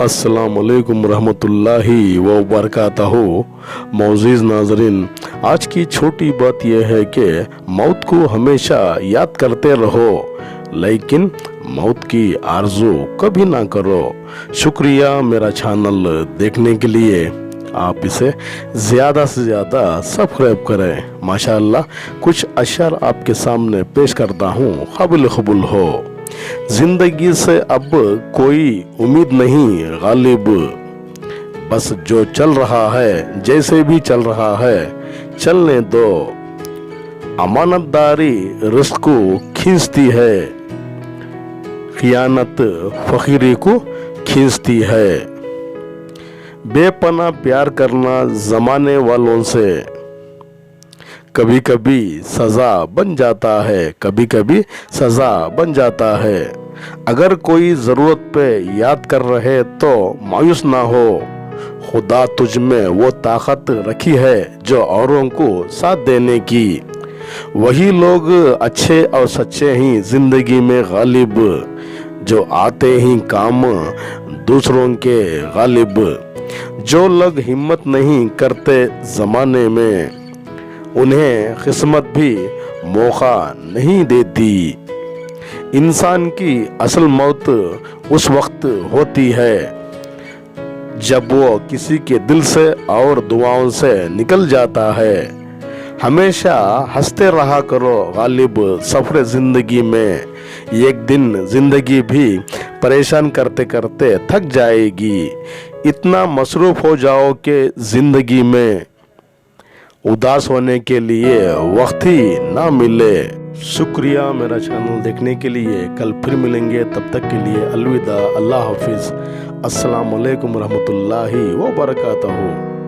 अस्सलामुअलैकुम रहमतुल्लाहि व बरकातहू। मोअज़्ज़िज़ नाज़रीन, आज की छोटी बात यह है कि मौत को हमेशा याद करते रहो, लेकिन मौत की आरज़ू कभी ना करो। शुक्रिया मेरा चैनल देखने के लिए। आप इसे ज़्यादा से ज़्यादा सब्सक्राइब करें। माशाअल्लाह, कुछ अशअर आपके सामने पेश करता हूँ, काबिल कबूल हो। जिंदगी से अब कोई उम्मीद नहीं गालिब, बस जो चल रहा है जैसे भी चल रहा है चलने दो। अमानतदारी रिस्क को खींचती है, खियानत फकीरी को खींचती है। बेपनाह प्यार करना जमाने वालों से कभी कभी सजा बन जाता है, कभी कभी सजा बन जाता है। अगर कोई ज़रूरत पे याद कर रहे तो मायूस ना हो, खुदा तुझ में वो ताकत रखी है जो औरों को साथ देने की। वही लोग अच्छे और सच्चे ही ज़िंदगी में गालिब, जो आते ही काम दूसरों के गालिब। जो लोग हिम्मत नहीं करते ज़माने में, उन्हें किस्मत भी मौका नहीं देती। इंसान की असल मौत उस वक्त होती है जब वो किसी के दिल से और दुआओं से निकल जाता है। हमेशा हंसते रहा करो गालिब सफ़र ज़िंदगी में। एक दिन ज़िंदगी भी परेशान करते करते थक जाएगी। इतना मसरूफ़ हो जाओ कि ज़िंदगी में उदास होने के लिए वक्त ही ना मिले। शुक्रिया मेरा चैनल देखने के लिए। कल फिर मिलेंगे, तब तक के लिए अलविदा, अल्लाह हाफिज़। अस्सलाम वालेकुम रहमतुल्लाहि व बरकातहू।